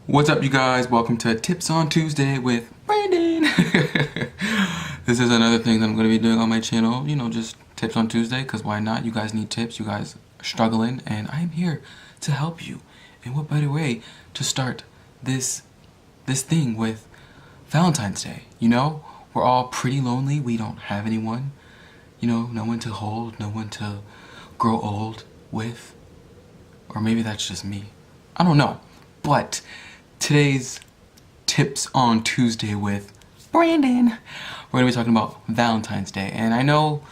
What's up, you guys? Welcome to Tips on Tuesday with Brandon. This is another thing that I'm going to be doing on my channel. You know, just tips on Tuesday, because why not? You guys need tips. You guys are struggling, and I'm here to help you. And what better way to start this thing with Valentine's Day? You know, we're all pretty lonely. We don't have anyone. You know, no one to hold, no one to grow old with. Or maybe that's just me. I don't know. But today's Tips on Tuesday with Brandon, we're gonna be talking about Valentine's Day. And I know,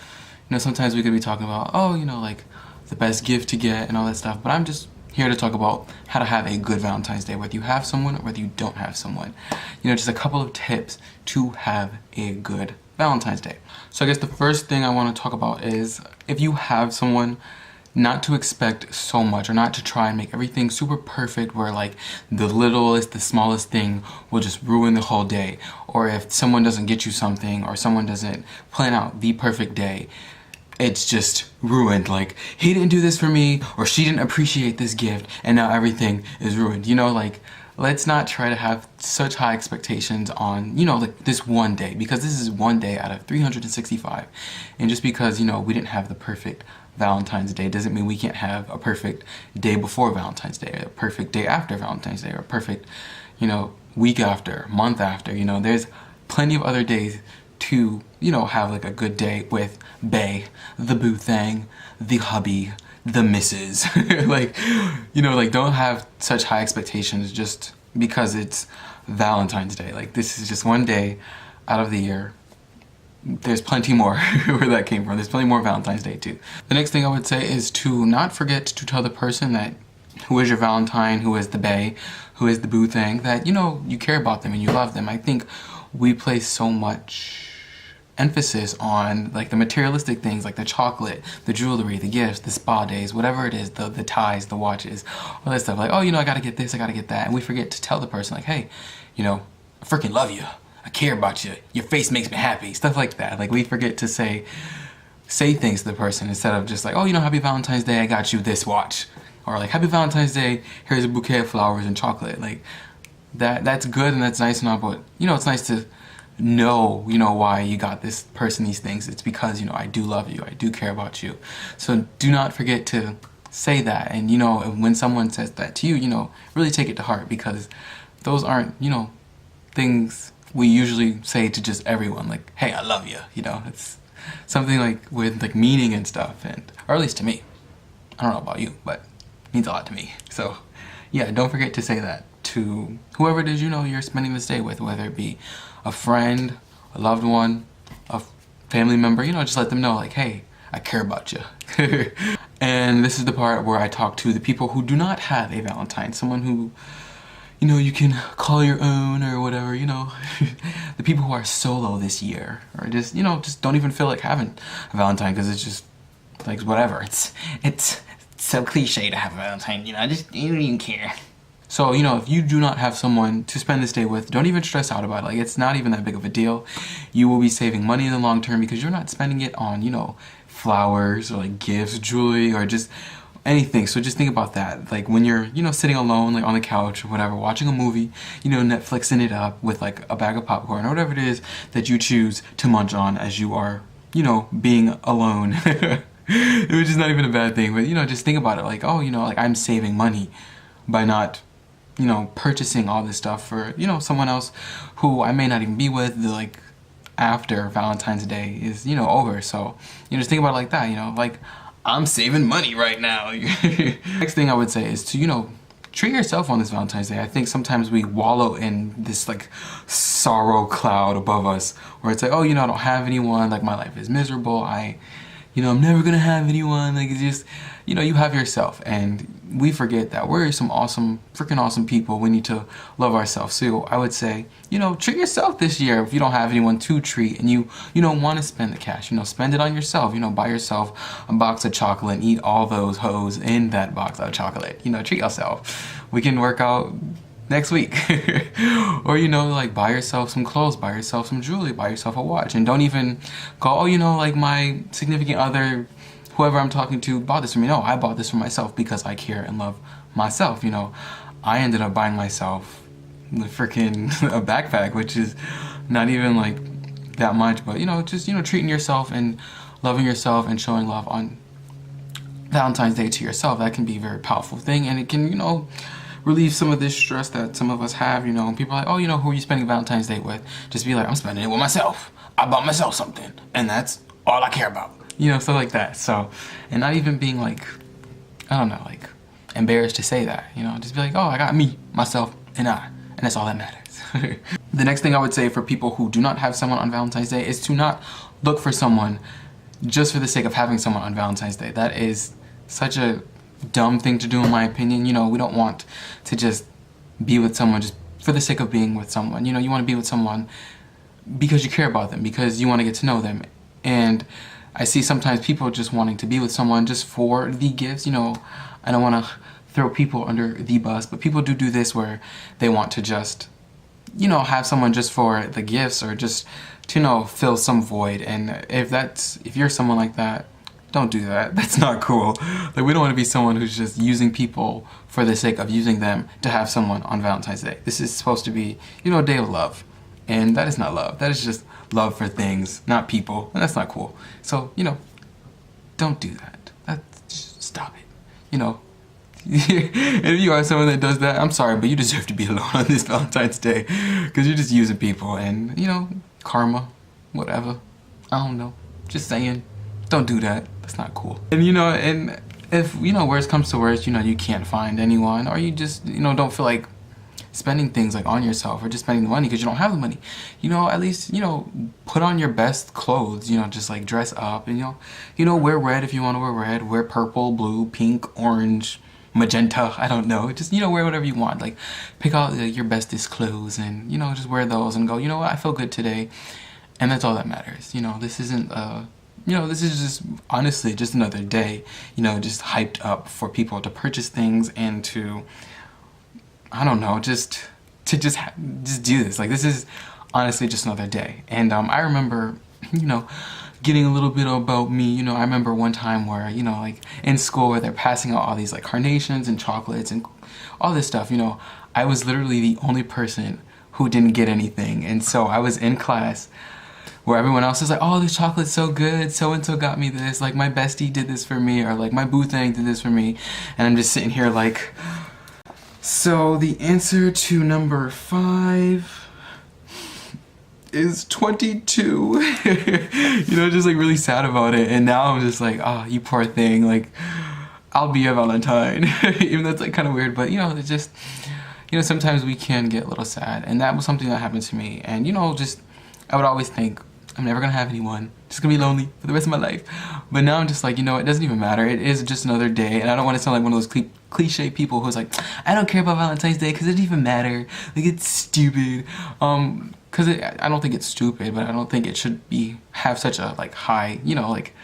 sometimes we could be talking about, like the best gift to get and all that stuff, but I'm just here to talk about how to have a good Valentine's Day, whether you have someone or whether you don't have someone. Just a couple of tips to have a good Valentine's Day. So I guess the first thing I want to talk about is, if you have someone, not to expect so much, or not to try and make everything super perfect where like the littlest, the smallest thing will just ruin the whole day. Or if someone doesn't get you something, or someone doesn't plan out the perfect day, it's just ruined. Like, he didn't do this for me, or she didn't appreciate this gift, and now everything is ruined. Let's not try to have such high expectations on, like this one day, because this is one day out of 365. And just because, we didn't have the perfect Valentine's Day doesn't mean we can't have a perfect day before Valentine's Day, or a perfect day after Valentine's Day, or a perfect, week after, month after. There's plenty of other days to, have like a good day with bae, the boo thing, the hubby, the missus. like don't have such high expectations just because it's Valentine's Day. Like, this is just one day out of the year. There's plenty more where that came from. There's plenty more Valentine's Day too. The next thing I would say is to not forget to tell the person that who is your Valentine, who is the bae, who is the boo thing, that you care about them and you love them. I think we place so much emphasis on like the materialistic things, like the chocolate, the jewelry, the gifts, the spa days, whatever it is, the ties, the watches, all that stuff. Like, I gotta get this, I gotta get that. And we forget to tell the person, like, hey, I freaking love you. I care about you. Your face makes me happy. Stuff like that. Like, we forget to say things to the person instead of just like, happy Valentine's Day, I got you this watch. Or like, happy Valentine's Day, here's a bouquet of flowers and chocolate. Like, that's good and that's nice and all, but it's nice to know, why you got this person these things. It's because, I do love you. I do care about you. So do not forget to say that. And, when someone says that to you, really take it to heart, because those aren't, things we usually say to just everyone, like, hey, I love you. It's something like with like meaning and stuff, and or at least to me. I don't know about you, but it means a lot to me. So yeah, don't forget to say that to whoever it is you're spending this day with, whether it be a friend, a loved one, a family member. Just let them know, like, hey, I care about you. And this is the part where I talk to the people who do not have a Valentine, someone who you can call your own or whatever, the people who are solo this year, or just, just don't even feel like having a Valentine, because it's just, like, whatever. It's so cliche to have a Valentine, just, you don't even care. So, if you do not have someone to spend this day with, don't even stress out about it. Like, it's not even that big of a deal. You will be saving money in the long term, because you're not spending it on, flowers, or like gifts, jewelry, or just anything. So just think about that. Like, when you're, sitting alone, like on the couch or whatever, watching a movie, Netflixing it up with like a bag of popcorn, or whatever it is that you choose to munch on as you are, being alone. Which is not even a bad thing, but just think about it. Like, like, I'm saving money by not, purchasing all this stuff for, someone else who I may not even be with, like, after Valentine's Day is, over. So, just think about it like that, like, I'm saving money right now. Next thing I would say is to, treat yourself on this Valentine's Day. I think sometimes we wallow in this like sorrow cloud above us, where it's like, I don't have anyone, like, my life is miserable, I'm never gonna have anyone. Like, it's just, you have yourself, and we forget that we're some awesome, freaking awesome people. We need to love ourselves. So I would say, treat yourself this year. If you don't have anyone to treat, and you don't want to spend the cash, spend it on yourself. Buy yourself a box of chocolate and eat all those hoes in that box of chocolate. Treat yourself. We can work out next week. Or, like, buy yourself some clothes, buy yourself some jewelry, buy yourself a watch. And don't even go, like, my significant other, whoever I'm talking to, bought this for me. No, I bought this for myself because I care and love myself. I ended up buying myself the freaking a backpack, which is not even like that much, but you know, just, you know, treating yourself and loving yourself and showing love on Valentine's Day to yourself, that can be a very powerful thing, and it can, you know, relieve some of this stress that some of us have. You know, and people are like, oh, you know, who are you spending Valentine's Day with? Just be like, I'm spending it with myself. I bought myself something, and that's all I care about. You know, stuff like that. So, and not even being like, I don't know, like embarrassed to say that. You know, just be like, oh, I got me, myself, and that's all that matters. The next thing I would say for people who do not have someone on Valentine's Day is to not look for someone just for the sake of having someone on Valentine's Day. That is such a dumb thing to do, in my opinion. You know, we don't want to just be with someone just for the sake of being with someone. You know, you want to be with someone because you care about them, because you want to get to know them. And I see sometimes people just wanting to be with someone just for the gifts. You know, I don't want to throw people under the bus, but people do this where they want to just, you know, have someone just for the gifts, or just to, you know, fill some void. And if you're someone like that, don't do that. That's not cool. Like, we don't want to be someone who's just using people for the sake of using them to have someone on Valentine's Day. This is supposed to be, you know, a day of love. And that is not love. That is just love for things, not people. And that's not cool. So, you know, don't do that. Just stop it. You know, if you are someone that does that, I'm sorry, but you deserve to be alone on this Valentine's Day, because you're just using people, and, you know, karma, whatever. I don't know. Just saying, don't do that. That's not cool. And, you know, and if, you know, worst comes to worst, you know, you can't find anyone, or you just, you know, don't feel like spending things like on yourself, or just spending the money because you don't have the money, you know, at least, you know, put on your best clothes, you know, just like dress up, and, you know, wear red if you want to wear red, wear purple, blue, pink, orange, magenta, I don't know, just, you know, wear whatever you want. Like, pick out your bestest clothes, and, you know, just wear those and go, you know what, I feel good today, and that's all that matters. You know, this isn't you know, this is just honestly just another day, you know, just hyped up for people to purchase things and to, I don't know, just do this. Like, this is honestly just another day. And I remember, you know, getting a little bit about me. You know, I remember one time where, you know, like in school where they're passing out all these like carnations and chocolates and all this stuff, you know, I was literally the only person who didn't get anything. And so I was in class where everyone else is like, oh, this chocolate's so good, so-and-so got me this, like my bestie did this for me, or like my boo thing did this for me. And I'm just sitting here like, so the answer to number 5 is 22. You know, just like really sad about it. And now I'm just like, oh, you poor thing, like, I'll be a Valentine. Even though it's like kind of weird, but you know, it's just, you know, sometimes we can get a little sad. And that was something that happened to me. And, you know, just, I would always think, I'm never gonna have anyone, just gonna be lonely for the rest of my life. But now I'm just like, you know, it doesn't even matter. It is just another day, and I don't want to sound like one of those cliche people who's like, I don't care about Valentine's Day because it doesn't even matter. Like, it's stupid. Because I don't think it's stupid, but I don't think it should have such a like high, you know, like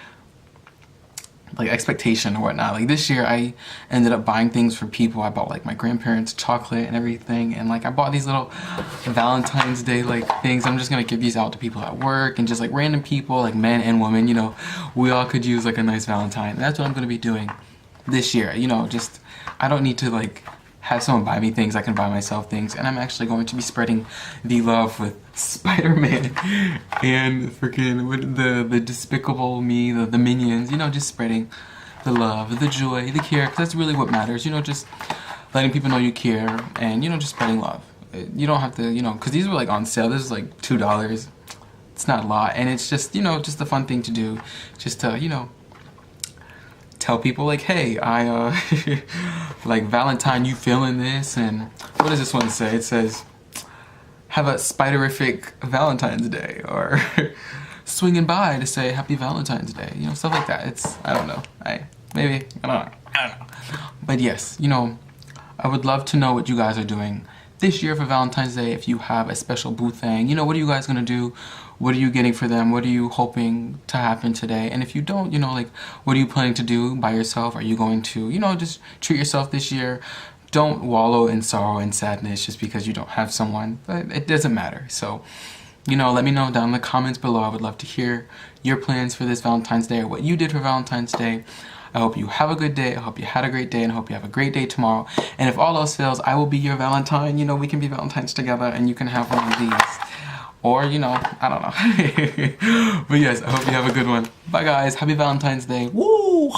expectation or whatnot. Like, this year I ended up buying things for people. I bought like my grandparents chocolate and everything, and like I bought these little Valentine's Day like things. I'm just gonna give these out to people at work and just like random people, like men and women, you know, we all could use like a nice Valentine. And that's what I'm gonna be doing this year. You know, just, I don't need to like have someone buy me things, I can buy myself things. And I'm actually going to be spreading the love with Spider-Man and freaking with the Despicable Me, the Minions, you know, just spreading the love, the joy, the care, because that's really what matters, you know, just letting people know you care, and, you know, just spreading love. You don't have to, you know, because these were like on sale. This is like $2. It's not a lot, and it's just, you know, just a fun thing to do, just to, you know, tell people like, hey, I like, Valentine, you feeling this? And what does this one say? It says, have a spiderific Valentine's Day, or swinging by to say happy Valentine's Day, you know, stuff like that. It's, I don't know, I don't know. But yes, you know, I would love to know what you guys are doing this year for Valentine's Day. If you have a special boo thing, you know, what are you guys gonna do? What are you getting for them? What are you hoping to happen today? And if you don't, you know, like, what are you planning to do by yourself? Are you going to, you know, just treat yourself this year? Don't wallow in sorrow and sadness just because you don't have someone. But it doesn't matter. So, you know, let me know down in the comments below. I would love to hear your plans for this Valentine's Day, or what you did for Valentine's Day. I hope you have a good day. I hope you had a great day, and I hope you have a great day tomorrow. And if all else fails, I will be your Valentine. You know, we can be Valentines together, and you can have one of these. Or, you know, I don't know. But yes, I hope you have a good one. Bye, guys. Happy Valentine's Day. Woo!